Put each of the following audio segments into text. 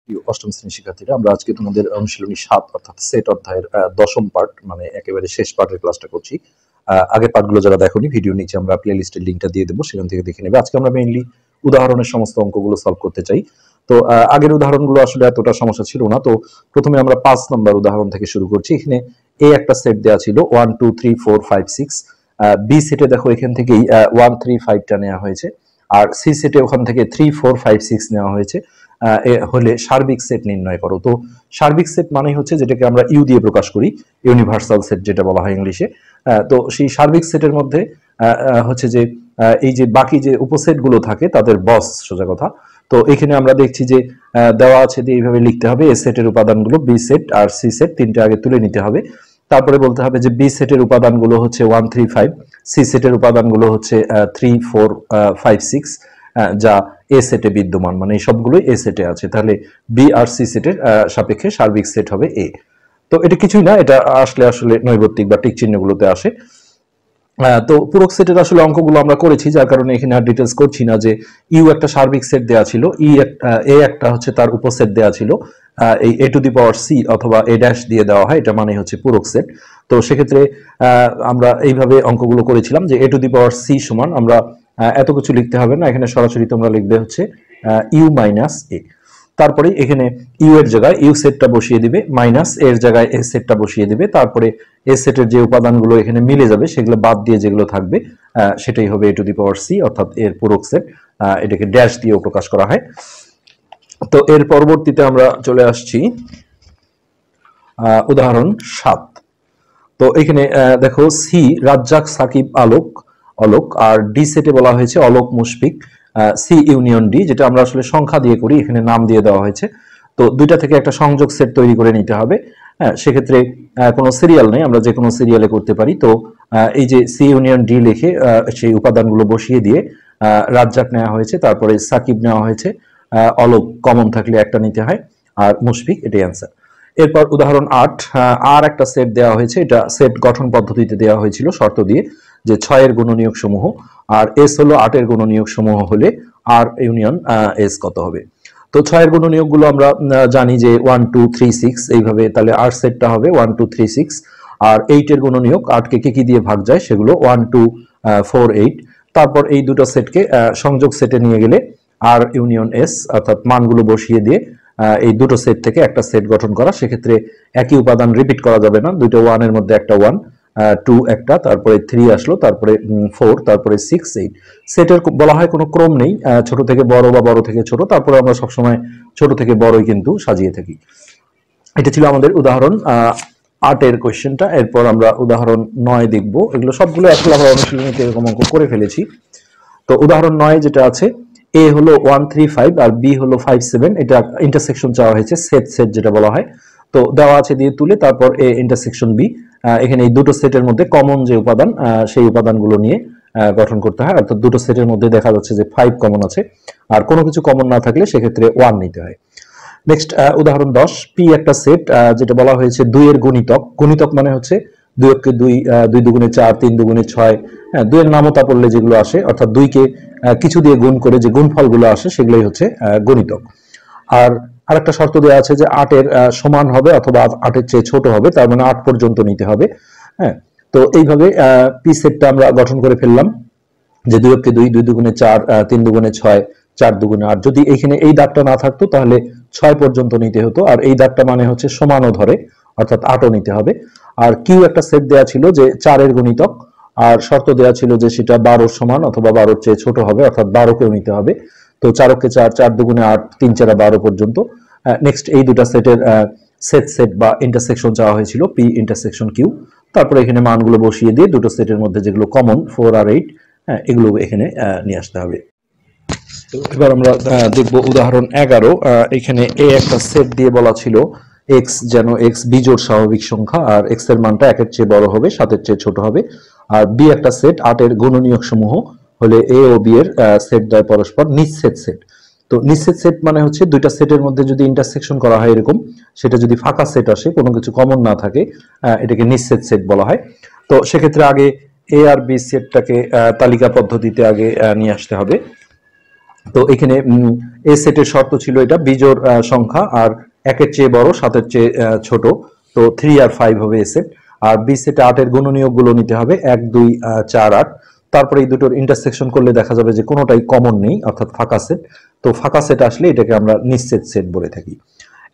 প্রিয় অষ্টম শ্রেণীর শিক্ষার্থীরা, আমরা আজকে তোমাদের অনুশীলনী 7 অর্থাৎ সেট অধ্যায়ের দশম পার্ট মানে একেবারে শেষ পার্টের ক্লাসটা করছি। আগের পার্টগুলো যারা দেখোনি, ভিডিও নিচে আমরা প্লে লিস্টের লিঙ্কটা দিয়ে দেবো, সেখান থেকে দেখে নেবে। আজকে আমরা মেইনলি উদাহরণের সমস্ত অঙ্কগুলো সলভ করতে চাই। তো আগের উদাহরণগুলো আসলে এতটা সমস্যা ছিল না। তো প্রথমে আমরা 5 নম্বর উদাহরণ থেকে শুরু করছি। এখানে এ একটা সেট দেওয়া ছিল 1 2 3 4 5 6। বি সেটে দেখো এখান থেকেই 1 3 5টা নেওয়া হয়েছে, আর সি সেটে ওখান থেকে 3 4 5 6 নেওয়া হয়েছে। হলে সার্বিক সেট নির্ণয় করো। তো সার্বিক সেট মানে হচ্ছে যেটাকে আমরা ইউ দিয়ে প্রকাশ করি, ইউনিভার্সাল সেট যেটা বলা হয় ইংলিশে। তো সেই সার্বিক সেটের মধ্যে হচ্ছে যে এই যে বাকি যে উপসেট গুলো থাকে তাদের বস, সোজা কথা। তো এখানে আমরা দেখছি যে দেওয়া আছে যে এইভাবে লিখতে হবে, এ সেটের উপাদানগুলো B set R she said তিনটে আগে তুলে নিতে হবে। তারপরে বলতে হবে যে বি সেটের উপাদানগুলো হচ্ছে 1 3 5, সি সেটের উপাদানগুলো হচ্ছে 3 4 5 6, যা এ সেটে বিদ্যমান, মানে এই সবগুলোই এ সেটে আছে। তাহলে বি আর সি সেটের সাপেক্ষে সার্বিক সেট হবে এ। তো এটা কিছুই না, এটা আসলে নৈর্ব্যক্তিক বা টিক চিহ্নগুলোতে আসে। তো পূরক সেটের আসলে অঙ্কগুলো আমরা করেছি, যার কারণে এখানে আর ডিটেলস করছি না। যে ইউ একটা সার্বিক সেট দেওয়া ছিল, এ একটা হচ্ছে তার উপসেট দেওয়া ছিল, এই এ টু দি পাওয়ার সি অথবা এ ড্যাশ দিয়ে দেওয়া হয়, এটা মানে হচ্ছে পূরক সেট। তো সেক্ষেত্রে আমরা এইভাবে অঙ্কগুলো করেছিলাম যে এ টু দি পাওয়ার সি সমান, আমরা এত কিছু লিখতে হবে না, এখানে সরাসরি তোমরা লিখবে হচ্ছে ইউ মাইনাস এ। তারপরে এখানে ইউ এর জায়গায় ইউ সেটটা বসিয়ে দিবে, মাইনাস এর জায়গায় এ সেটটা বসিয়ে দিবে। তারপরে এ সেটের যে উপাদানগুলো এখানে মিলে যাবে সেগুলো বাদ দিয়ে যেগুলো থাকবে সেটাই হবে এ টু দি পাওয়ার সি, অর্থাৎ এর পূরক সেট। এটাকে ড্যাশ দিয়েও প্রকাশ করা হয়। তো এর পরবর্তীতে আমরা চলে আসছি উদাহরণ 7। তো এখানে দেখো সি রাজ্জাক সাকিব আলোক অলোক, আর ডি সেটে বলা হয়েছে Alok Mushfiq C union D, যেটা আমরা আসলে সংখ্যা দিয়ে করি, এখানে নাম দিয়ে দেওয়া হয়েছে। তো দুইটা থেকে একটা সংযোগ সেট তৈরি করে নিতে হবে। হ্যাঁ, সেক্ষেত্রে কোনো সিরিয়াল নেই, আমরা যে কোনো সিরিয়ালে করতে পারি। তো এই যে সি ইউনিয়ন ডি লিখে সেই উপাদানগুলো বসিয়ে দিয়ে রাজ্জাক নেওয়া হয়েছে, তারপরে সাকিব নেওয়া হয়েছে, অলোক কমন থাকলে একটা নিতে হয়, আর মুশফিক, এটাই অ্যান্সার। এরপর উদাহরণ 8, আর একটা সেট দেওয়া হয়েছে, এটা সেট গঠন পদ্ধতিতে দেওয়া হয়েছিল শর্ত দিয়ে যে 6 এর গুণনীয়ক সমূহ আর এস হলো 8 এর গুণনীয়ক সমূহ হলে আর ইউনিয়ন এস কত হবে। তো 6 এর গুণনীয়ক গুলো আমরা জানি যে 1 2 3 6, এইভাবে তাহলে আর সেটটা হবে 1 2 3 6। আর 8 এর গুণনীয়ক 8 কে কি দিয়ে ভাগ যায় সেগুলো 1 2 4 8। তারপর এই দুটো সেটকে সংযোগ সেটে নিয়ে গেলে আর ইউনিয়ন এস, অর্থাৎ মানগুলো বসিয়ে দিয়ে এই দুটো সেট থেকে একটা সেট গঠন করা। সেক্ষেত্রে একই উপাদান রিপিট করা যাবে না, দুটো 1 এর মধ্যে একটা 1, 2 একটা, তারপরে 3 আসলো, তারপরে 4, তারপরে 6 8। সেটের বলা হয় কোনো ক্রম নেই, ছোট থেকে বড় বা বড় থেকে ছোট, তারপরে আমরা সবসময় ছোট থেকে বড়ই কিন্তু সাজিয়ে থাকি। এটা ছিল আমাদের উদাহরণ 8 এর কোয়েশ্চেনটা। এরপর আমরা উদাহরণ 9 দেখব। এগুলো সবগুলো আসলে আমরা অনুশীলনীতে এরকম অঙ্ক করে ফেলেছি। তো উদাহরণ 9 যেটা আছে, এ হলো 1 3 5 আর বি হলো 5 7, এটা ইন্টারসেকশন চাওয়া হয়েছে, সেট সেট যেটা বলা হয়। তো দেওয়া আছে দিয়ে তুলে, তারপর এ ইন্টারসেকশন বি, এখানে এই দুটো সেটের মধ্যে কমন যে উপাদান সেই উপাদানগুলো নিয়ে গঠন করতে হয়। অর্থাৎ দুটো সেটের মধ্যে দেখা যাচ্ছে যে 5 কমন আছে, আর কোনো কিছু কমন না থাকলে সেক্ষেত্রে 1 নিতে হয়। নেক্সট উদাহরণ 10, পি একটা সেট যেটা বলা হয়েছে 2 এর গুণিতক। গুণিতক মানে হচ্ছে 2 কে 2, 2 দুগুণে 4, 3 দুগুণে 6, হ্যাঁ, 2 এর নামতা পড়লে যেগুলো আসে, অর্থাৎ 2 কে কিছু দিয়ে গুণ করে যে গুণফলগুলো আসে সেগুলোই হচ্ছে গুণিতক। আর আরেকটা শর্ত দেওয়া আছে যে 8 এর সমান হবে অথবা 8 এর চেয়ে ছোট হবে, তার মানে 8 পর্যন্ত নিতে হবে। হ্যাঁ, তো এইভাবে পি সেটটা আমরা গঠন করে ফেললাম যে 2 কে 2, 2 দুগুণে 4, 3 দুগুণে 6, 4 দুগুণে 8। যদি এখানে এই দাগটা না থাকতো তাহলে 6 পর্যন্ত নিতে হতো, আর এই দাগটা মানে হচ্ছে সমানও ধরে, অর্থাৎ 8ও নিতে হবে। আর কিউ একটা সেট দেওয়া ছিল যে 4 এর গুণিতক, আর শর্ত দেওয়া ছিল যে সেটা 12 সমান অথবা 12 চেয়ে ছোট হবে, অর্থাৎ 12 কেও নিতে হবে। তো 4 কে 4, 4 দুগুণে 8, 3 4 12 পর্যন্ত। নেক্সট এই দুটা সেটের সেট সেট বা ইন্টারসেকশন চাওয়া হয়েছিল, পি ইন্টারসেকশন কিউ। তারপরে এখানে মানগুলো বসিয়ে দিয়ে দুটো সেটের মধ্যে যেগুলো কমন 4 আর 8, হ্যাঁ, এগুলো এখানে নিয়ে আসতে হবে। তো এবার আমরা দেখব উদাহরণ 11। এখানে এ একটা সেট দিয়ে বলা ছিল এক্স যেন এক্স বিজোড় স্বাভাবিক সংখ্যা, আর এক্স এর মানটা 1 এর চেয়ে বড় হবে, 7 এর চেয়ে ছোট হবে। আর বি একটা সেট 8 এর গুণনীয়ক সমূহ হলে এ ও বি এর সেট দ্বয় পরস্পর নিঃছেদ সেট। তো নিঃছেদ সেট মানে হচ্ছে দুইটা সেটের মধ্যে যদি ইন্টারসেকশন করা হয় এরকম, সেটা যদি ফাঁকা সেট আসে, কোনো কিছু কমন না থাকে, এটাকে নিঃছেদ সেট বলা হয়। তো সেক্ষেত্রে আগে এ আর বি সেটটাকে তালিকা পদ্ধতিতে আগে নিয়ে আসতে হবে। তো এখানে এ সেটের শর্ত ছিল এটা বিজোড় সংখ্যা আর একের চেয়ে বড়, সাতের চেয়ে ছোট। তো 3 আর 5 হবে এ সেট। আর বি সেটে 8-এর গুণনীয়ক গুলো নিতে হবে 1 2 4 8। তারপরে এই দুটোর ইন্টারসেকশন করলে দেখা যাবে যে কোনোটাই কমন নেই, অর্থাৎ ফাঁকা সেট। তো ফাঁকা সেট আসলে এটাকে আমরা নিশ্চিত সেট বলে থাকি।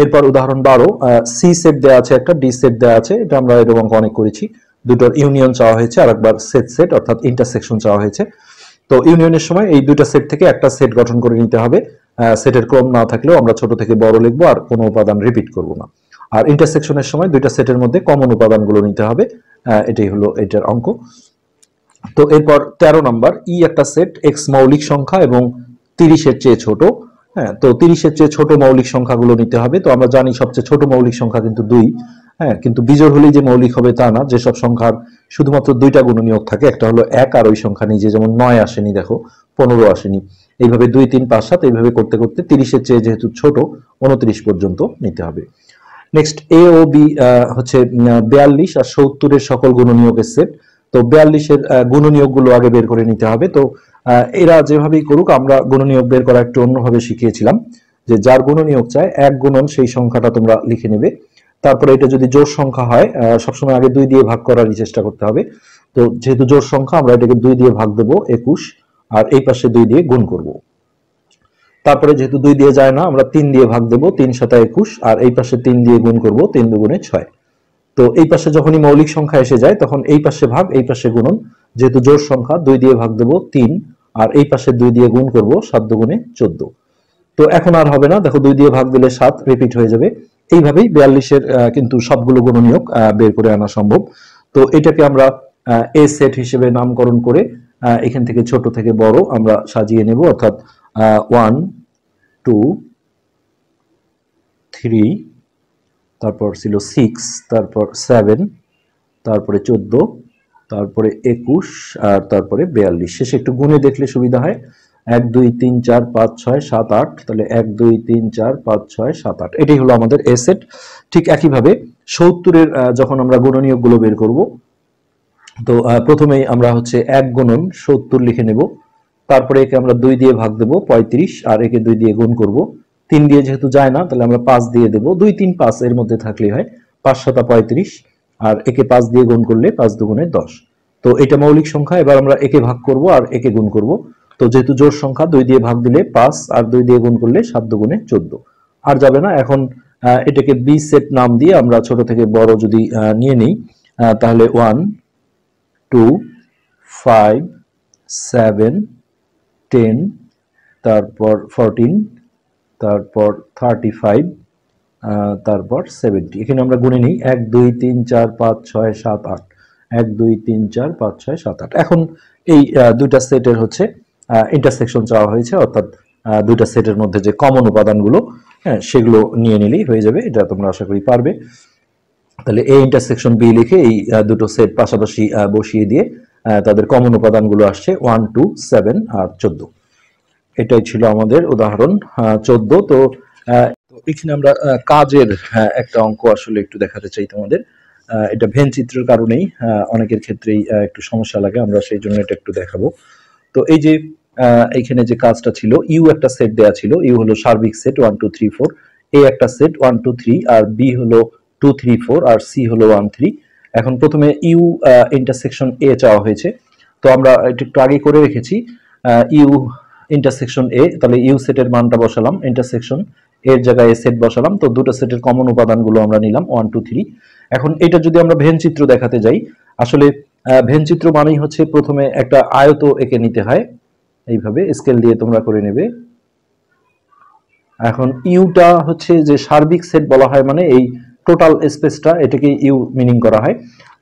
এরপর উদাহরণ 12, সি সেট দেওয়া আছে, একটা ডি সেট দেওয়া আছে, এটা আমরা এরকম অঙ্ক অনেক করেছি। দুটোর ইউনিয়ন চাওয়া হয়েছে আর একবার সেট অর্থাৎ ইন্টারসেকশন চাওয়া হয়েছে। তো ইউনিয়নের সময় এই দুইটা সেট থেকে একটা সেট গঠন করে নিতে হবে। সেটের ক্রম না থাকলেও আমরা ছোট থেকে বড় লিখবো আর কোনো উপাদান রিপিট করব না। আর ইন্টারসেকশনের সময় দুইটা সেটের মধ্যে কমন উপাদানগুলো নিতে হবে। এটাই হলো এটার অঙ্ক। তো এরপর 13 নাম্বার, ই একটা সেট এক্স মৌলিক সংখ্যা এবং 30-এর চেয়ে ছোট। হ্যাঁ, তো 30-এর চেয়ে ছোট মৌলিক সংখ্যাগুলো নিতে হবে। তো আমরা জানি সবচেয়ে ছোট মৌলিক সংখ্যা কিন্তু 2। হ্যাঁ, কিন্তু বিজোড় হলেই যে মৌলিক হবে তা না। যেসব সংখ্যার শুধুমাত্র দুইটা গুণনীয়ক থাকে, একটা হলো 1 আর ওই সংখ্যা নিজে, যেমন 9 আসেনি, দেখো 15 আসেনি, এইভাবে 2 3 5 7 এইভাবে করতে করতে 30-এর চেয়ে যেহেতু ছোট 29 পর্যন্ত নিতে হবে। নেক্সট এ ও বি হচ্ছে 42 আর 70-এর সকল গুণনীয়কের সেট। তো 42-এর গুণনীয়কগুলো আগে বের করে নিতে হবে। তো এরা যেভাবেই করুক, আমরা গুণনীয়ক বের করা একটু অন্যভাবে শিখিয়েছিলাম, যে যার গুণনীয়ক চায় 1 গুণন সেই সংখ্যাটা তোমরা লিখে নেবে। তারপরে এটা যদি জোড় সংখ্যা হয়, সবসময় আগে 2 দিয়ে ভাগ করারই চেষ্টা করতে হবে। তো যেহেতু জোড় সংখ্যা, আমরা এটাকে 2 দিয়ে ভাগ দেবো 21, আর এই পাশে 2 দিয়ে গুণ করব। তারপরে যেহেতু 2 দিয়ে যায় না, আমরা 3 দিয়ে ভাগ দেবো, 3 7 21, আর এই পাশে 3 দিয়ে গুণ করব, 3 দুগুণে 6। তো এই পাশে যখনই মৌলিক সংখ্যা এসে যায়, তখন এই পাশে ভাগ, এই পাশে গুণন। যেহেতু জোড় সংখ্যা, 2 দিয়ে ভাগ দেবো 3, আর এই পাশে 2 দিয়ে গুণ করব, 7 দুগুণে 14। তো এখন আর হবে না, দেখো 2 দিয়ে ভাগ দিলে 7 রিপিট হয়ে যাবে। এইভাবেই 42-এর কিন্তু সবগুলো গুণনীয়ক বের করে আনা সম্ভব। তো এটাকে আমরা এ সেট হিসেবে নামকরণ করে এখান থেকে ছোট থেকে বড় আমরা সাজিয়ে নেব, অর্থাৎ 1 2 3, তারপর ছিল 6, তারপর 7, তারপরে 14, তারপরে 21, আর তারপরে 42। শেষে একটু গুণে দেখলে সুবিধা হয়, 1 2 3 4 5 6 7 8, তাহলে 1 2 3 4 5 6 7 8। এটাই হলো আমাদের এ সেট। ঠিক একইভাবে 70-এর যখন আমরা গুণনীয়কগুলো বের করব, তো প্রথমেই আমরা হচ্ছে 1 গুণন 70 লিখে নেব। তারপরে একে আমরা 2 দিয়ে ভাগ দেব 35, আর একে 2 দিয়ে গুণ করব। 3 দিয়ে যেহেতু যায় না, তাহলে আমরা 5 দিয়ে দেব, 2 3 5 এর মধ্যে থাকলেই হয়। 5 7 35, আর একে 5 দিয়ে গুণ করলে 5 দুগুণে 10। তো এটা মৌলিক সংখ্যা। এবার আমরা একে ভাগ করব আর একে গুণ করব। তো যেহেতু জোড় সংখ্যা, 2 দিয়ে ভাগ দিলে 5, আর 2 দিয়ে গুণ করলে 7 দুগুণে 14। আর যাবে না। এখন এটাকে বি সেট নাম দিয়ে আমরা ছোট থেকে বড় যদি নিয়ে নিই, তাহলে 1 2 5 7 10, তারপর 14, তারপর 35, তারপর 70। এখানে আমরা গুনে নিই 1 2 3 4 5 6 7 8, 1 2 3 4 5 6 7 8। এখন এই দুইটা সেটের হচ্ছে ইন্টারসেকশন চাওয়া হয়েছে, অর্থাৎ দুইটা সেটের মধ্যে যে কমন উপাদানগুলো, হ্যাঁ, সেগুলো নিয়ে নিলেই হয়ে যাবে। এটা তোমরা আশা করি পারবে। তাহলে এ ইন্টারসেকশন বি লিখে এই দুটো সেট পাশাপাশি বসিয়ে দিয়ে তাদের কমন উপাদানগুলো আসছে 1 2 7 আর 14। এটাই ছিল আমাদের উদাহরণ 14। তো এখানে আমরা কাজের একটা অঙ্ক আসলে একটু দেখাতে চাই তোমাদের। এটা ভেন চিত্রের কারণেই অনেকের ক্ষেত্রেই একটু সমস্যা লাগে, আমরা সেই জন্য এটা একটু দেখাবো। তো এই যে এইখানে যে কাজটা ছিল, ইউ একটা সেট দেয়া ছিল, ইউ হলো সার্বিক সেট 1 2 3 4, এ একটা সেট 1 2 3, আর বি হলো 2 3 4, আর সি হলো 1 3। এখন প্রথমে ইউ ইন্টারসেকশন এ চাওয়া হয়েছে। তো আমরা এটা একটু আগে করে রেখেছি, ইউ ইন্টারসেকশন এ, তাহলে ইউ সেটের মানটা বসালাম, ইন্টারসেকশন এর জায়গায় এ সেট বসালাম। তো দুটো সেটের কমন উপাদানগুলো আমরা নিলাম 1 2 3। এখন এটা যদি আমরা ভেন চিত্র দেখাতে যাই, আসলে ভেন চিত্র মানেই হচ্ছে প্রথমে একটা আয়ত এঁকে নিতে হয়, এইভাবে স্কেল দিয়ে তোমরা করে নেবে। এখন ইউটা হচ্ছে যে সার্বিক সেট বলা হয়, মানে এই টোটাল স্পেসটা, এটাকে ইউ মিনিং করা হয়।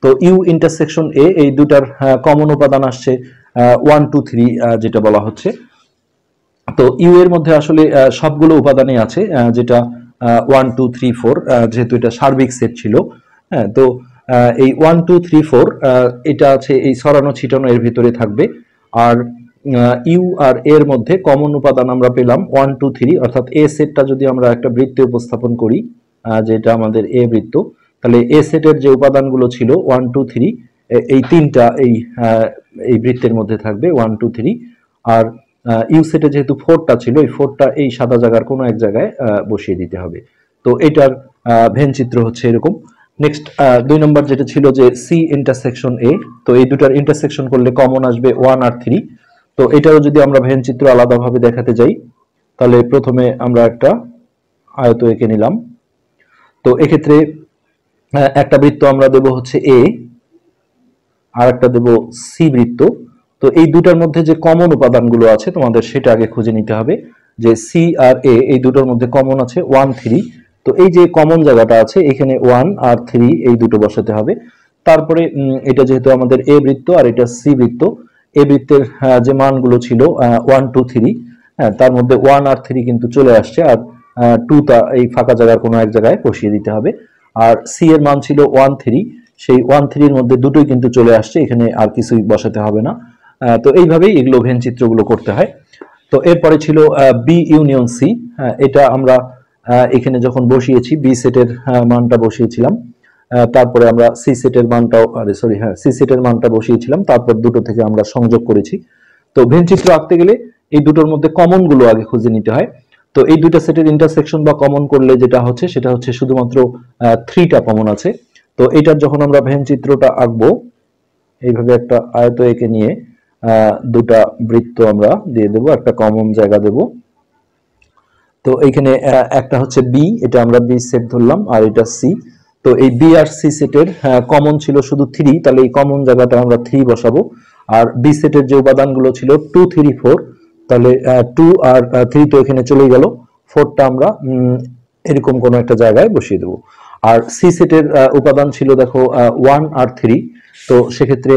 তো ইউ ইন্টারসেকশন এ, এই দুটার কমন উপাদান আসছে 1 2 3 যেটা বলা হচ্ছে। তো ইউ এর মধ্যে আসলে সবগুলো উপাদানই আছে, যেটা 1 2 3 4, যেহেতু এটা সার্বিক সেট ছিল। হ্যাঁ, তো এই 1 2 3 4 এটা আছে এই সরানো ছিটানো এর ভিতরে থাকবে। আর ইউ আর এর মধ্যে কমন উপাদান আমরা পেলাম 1 2 3, অর্থাৎ এ সেটটা যদি আমরা একটা বৃত্তে উপস্থাপন করি, যেটা আমাদের এ বৃত্ত, তাহলে এ সেটের যে উপাদানগুলো ছিল 1 2 3, এই তিনটা এই বৃত্তের মধ্যে থাকবে 1 2 3। আর ইউ সেটে যেহেতু 4টা ছিল, এই 4টা এই সাদা জায়গার কোনো এক জায়গায় বসিয়ে দিতে হবে। তো এটার ভেন চিত্র হচ্ছে এরকম। নেক্সট 2 নম্বর যেটা ছিল যে সি ইন্টারসেকশন এ, তো এই দুটার ইন্টারসেকশন করলে কমন আসবে 1 আর 3। তো এটারও যদি আমরা ভেন চিত্র আলাদাভাবে দেখাতে যাই, তাহলে প্রথমে আমরা একটা আয়ত এঁকে নিলাম। তো এক্ষেত্রে একটা বৃত্ত আমরা দেব হচ্ছে এ, আর একটা দেব সি বৃত্ত। তো এই দুটার মধ্যে যে কমন উপাদানগুলো আছে তোমাদের সেটা আগে খুঁজে নিতে হবে, যে সি আর এ এই দুটোর মধ্যে কমন আছে 1 3। তো এই যে কমন জায়গাটা আছে এখানে 1 আর 3 এই দুটো বসাতে হবে। তারপরে এটা যেহেতু আমাদের এ বৃত্ত আর এটা সি বৃত্ত, এ বৃত্তের যে মানগুলো ছিল 1 2 3, হ্যাঁ তার মধ্যে 1 আর 3 কিন্তু চলে আসছে, আর 2টা এই ফাঁকা জায়গার কোনো এক জায়গায় বসিয়ে দিতে হবে। আর সি এর মান ছিল 1 3, সেই 1 3 এর মধ্যে দুটোই কিন্তু চলে আসছে, এখানে আর কিছুই বসাতে হবে না। তো এইভাবেই এগুলো ভেন চিত্রগুলো করতে হয়। তো এরপরে ছিল বি ইউনিয়ন সি। এটা আমরা এখানে যখন বসিয়েছি বি সেটের মানটা বসিয়েছিলাম, তারপরে আমরা সি সেটের মানটাও সি সেটের মানটা বসিয়েছিলাম, তারপর দুটো থেকে আমরা সংযোগ করেছি। তো ভেন চিত্র আঁকতে গেলে এই দুটোর মধ্যে কমন গুলো আগে খুঁজে নিতে হয়। তো এই দুইটা সেটের ইন্টারসেকশন বা কমন করলে যেটা হচ্ছে সেটা হচ্ছে শুধুমাত্র 3টা কমন আছে। তো এটার যখন আমরা ভেন চিত্রটা আঁকবো, এইভাবে একটা আয়ত এঁকে নিয়ে দুটা বৃত্ত আমরা দিয়ে দেব, একটা কমন জায়গা দেব। তো এইখানে একটা হচ্ছে বি, এটা আমরা বি সেট ধরলাম, আর এটা সি। তো এই বি আর সি সেটের কমন ছিল শুধু 3, তাহলে এই কমন জায়গাটা আমরা 3 বসাবো। আর বি সেটের যে উপাদানগুলো ছিল 2 3 4, তাহলে 2 আর 3 তো এখানে চলে গেল, 4টা আমরা এরকম কোনো একটা জায়গায় বসিয়ে দেবো। আর সি সেটের উপাদান ছিল দেখো 1 আর 3, তো সেক্ষেত্রে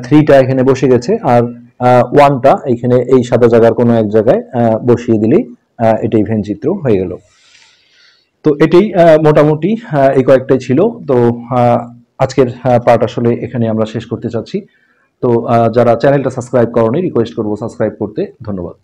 3টা এখানে বসে গেছে, আর 1টা এখানে এই সাদা জায়গার কোনো এক জায়গায় বসিয়ে দিলেই এটাই ভেন চিত্র হয়ে গেল। তো এটাই মোটামুটি এই কয়েকটাই ছিল। তো আজকের পার্ট আসলে এখানে আমরা শেষ করতে চাচ্ছি। তো যারা চ্যানেলটা সাবস্ক্রাইব করনি রিকোয়েস্ট করবো সাবস্ক্রাইব করতে। ধন্যবাদ।